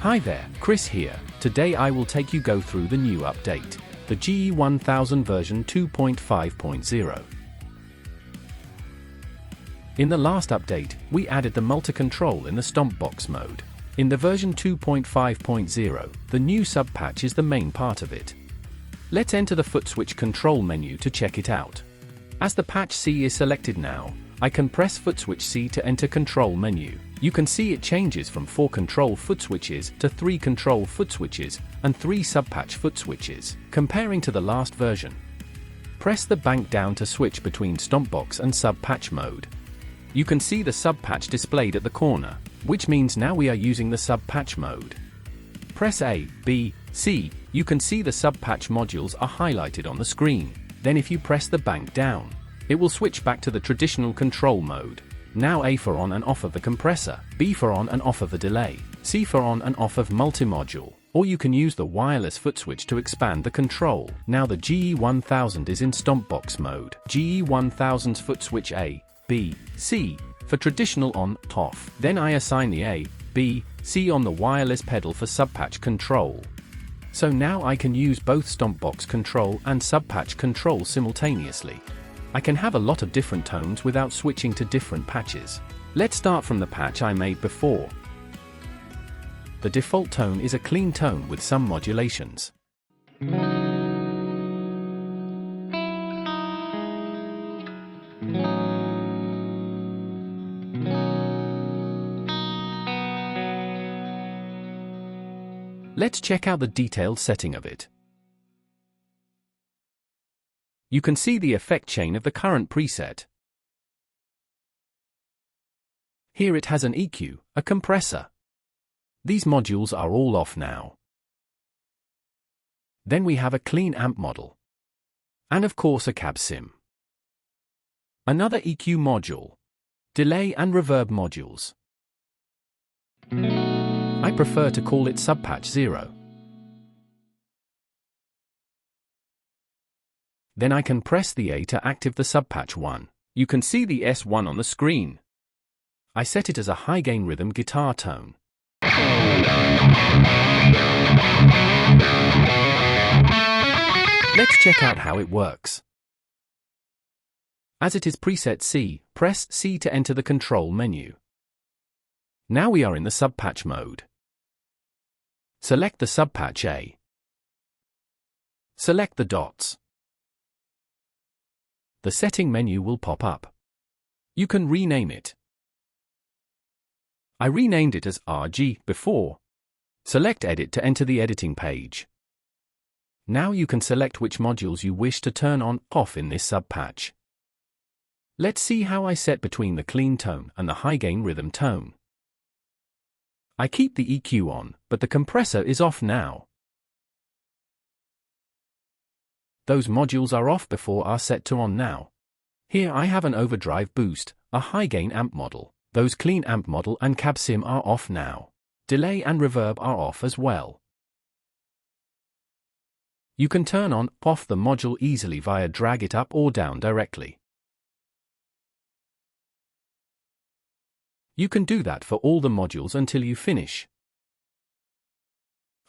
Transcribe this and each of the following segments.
Hi there, Chris here. Today I will take you go through the new update, the GE1000 version 2.5.0. In the last update, we added the multi-control in the Stompbox mode. In the version 2.5.0, the new sub-patch is the main part of it. Let's enter the footswitch control menu to check it out. As the patch C is selected now, I can press footswitch C to enter control menu. You can see it changes from 4 control footswitches to 3 control footswitches and 3 sub-patch footswitches, comparing to the last version. Press the bank down to switch between Stompbox and sub-patch mode. You can see the sub-patch displayed at the corner, which means now we are using the sub-patch mode. Press A, B, C, you can see the sub-patch modules are highlighted on the screen. Then if you press the bank down, it will switch back to the traditional control mode. Now A for on and off of the compressor, B for on and off of the delay, C for on and off of multi-module, or you can use the wireless footswitch to expand the control. Now the GE1000 is in Stompbox mode. GE1000's footswitch A, B, C, for traditional on-off. Then I assign the A, B, C on the wireless pedal for sub-patch control. So now I can use both Stompbox control and sub-patch control simultaneously. I can have a lot of different tones without switching to different patches. Let's start from the patch I made before. The default tone is a clean tone with some modulations. Let's check out the detailed setting of it. You can see the effect chain of the current preset. Here it has an EQ, a compressor. These modules are all off now. Then we have a clean amp model. And of course a cab sim. Another EQ module. Delay and reverb modules. I prefer to call it sub-patch 0. Then I can press the A to active the sub-patch 1. You can see the S1 on the screen. I set it as a high-gain rhythm guitar tone. Let's check out how it works. As it is preset C, press C to enter the control menu. Now we are in the sub-patch mode. Select the sub-patch A. Select the dots. The setting menu will pop up. You can rename it. I renamed it as RG before. Select Edit to enter the editing page. Now you can select which modules you wish to turn on, off in this sub-patch. Let's see how I set between the clean tone and the high-gain rhythm tone. I keep the EQ on, but the compressor is off now. Those modules are off before are set to on now. Here I have an overdrive boost, a high-gain amp model. Those clean amp model and cab sim are off now. Delay and reverb are off as well. You can turn on, off the module easily via drag it up or down directly. You can do that for all the modules until you finish.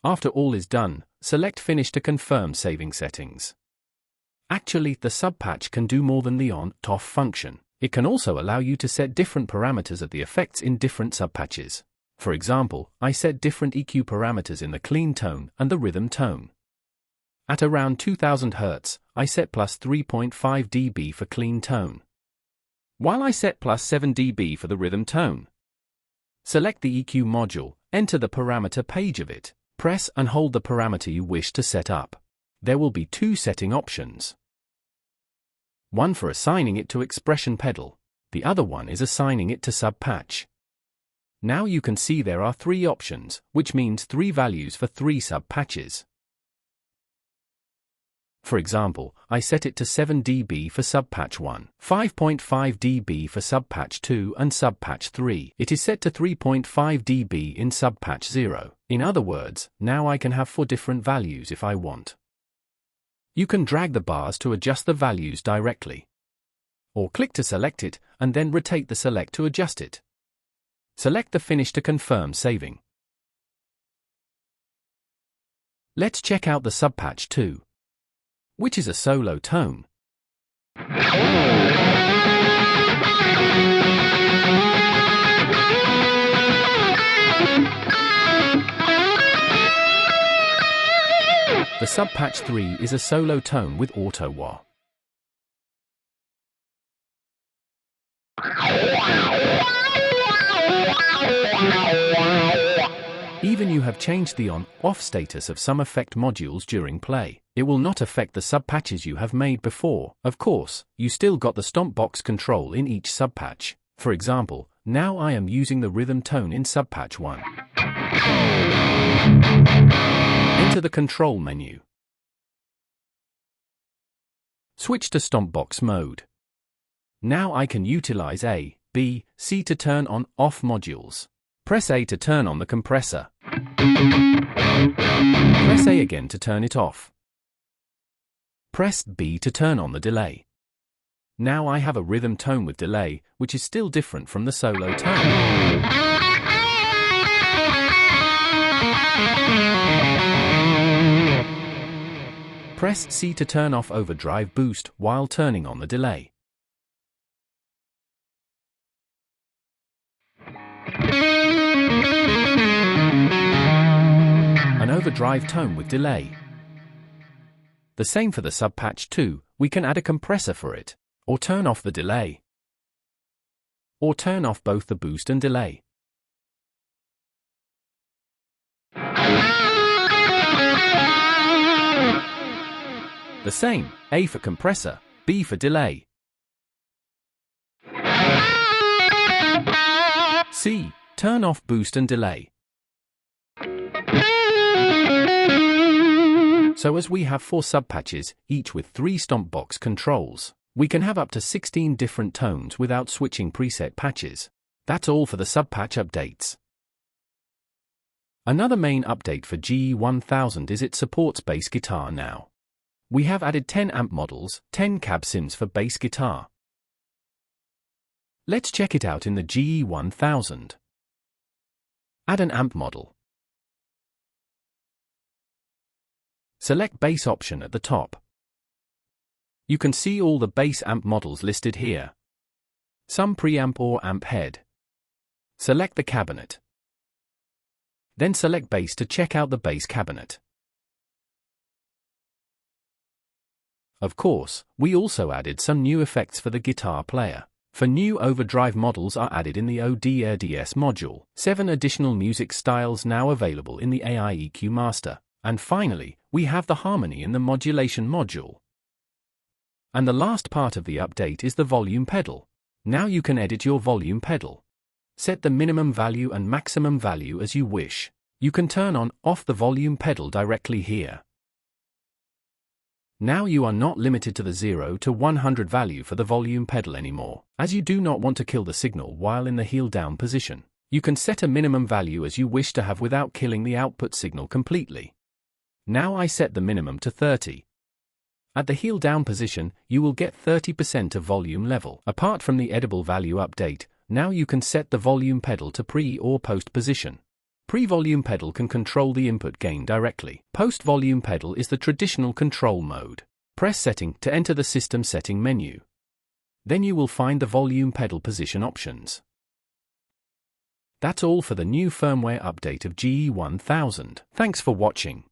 After all is done, select Finish to confirm saving settings. Actually, the sub-patch can do more than the on-off function. It can also allow you to set different parameters of the effects in different sub-patches. For example, I set different EQ parameters in the clean tone and the rhythm tone. At around 2000 Hz, I set plus 3.5 dB for clean tone, while I set plus 7 dB for the rhythm tone. Select the EQ module, enter the parameter page of it, press and hold the parameter you wish to set up. There will be 2 setting options. One for assigning it to expression pedal, the other one is assigning it to sub-patch. Now you can see there are 3 options, which means 3 values for 3 sub-patches. For example, I set it to 7 dB for sub-patch 1, 5.5 dB for sub-patch 2 and sub-patch 3. It is set to 3.5 dB in sub-patch 0. In other words, now I can have 4 different values if I want. You can drag the bars to adjust the values directly. Or click to select it, and then rotate the select to adjust it. Select the Finish to confirm saving. Let's check out the subpatch 2, which is a solo tone. The subpatch 3 is a solo tone with auto wah. Even you have changed the on/off status of some effect modules during play, it will not affect the subpatches you have made before. Of course, you still got the Stompbox control in each subpatch. For example, now I am using the rhythm tone in subpatch 1. Enter the control menu. Switch to Stompbox mode. Now I can utilize A, B, C to turn on/off modules. Press A to turn on the compressor. Press A again to turn it off. Press B to turn on the delay. Now I have a rhythm tone with delay, which is still different from the solo tone. Press C to turn off overdrive boost while turning on the delay. An overdrive tone with delay. The same for the subpatch 2, we can add a compressor for it, or turn off the delay, or turn off both the boost and delay. The same, A for compressor, B for delay. C, turn off boost and delay. So as we have 4 subpatches, each with 3 Stompbox controls, we can have up to 16 different tones without switching preset patches. That's all for the subpatch updates. Another main update for GE1000 is it supports bass guitar now. We have added 10 amp models, 10 cab sims for bass guitar. Let's check it out in the GE1000. Add an amp model. Select bass option at the top. You can see all the bass amp models listed here. Some preamp or amp head. Select the cabinet. Then select bass to check out the bass cabinet. Of course, we also added some new effects for the guitar player. For new overdrive models are added in the ODRDS module. 7 additional music styles now available in the AI EQ Master. And finally, we have the harmony in the modulation module. And the last part of the update is the volume pedal. Now you can edit your volume pedal. Set the minimum value and maximum value as you wish. You can turn on/off the volume pedal directly here. Now you are not limited to the 0 to 100 value for the volume pedal anymore, as you do not want to kill the signal while in the heel down position. You can set a minimum value as you wish to have without killing the output signal completely. Now I set the minimum to 30. At the heel down position, you will get 30% of volume level. Apart from the edible value update, now you can set the volume pedal to pre or post position. Pre-volume pedal can control the input gain directly. Post-volume pedal is the traditional control mode. Press Setting to enter the System Setting menu. Then you will find the volume pedal position options. That's all for the new firmware update of GE1000. Thanks for watching.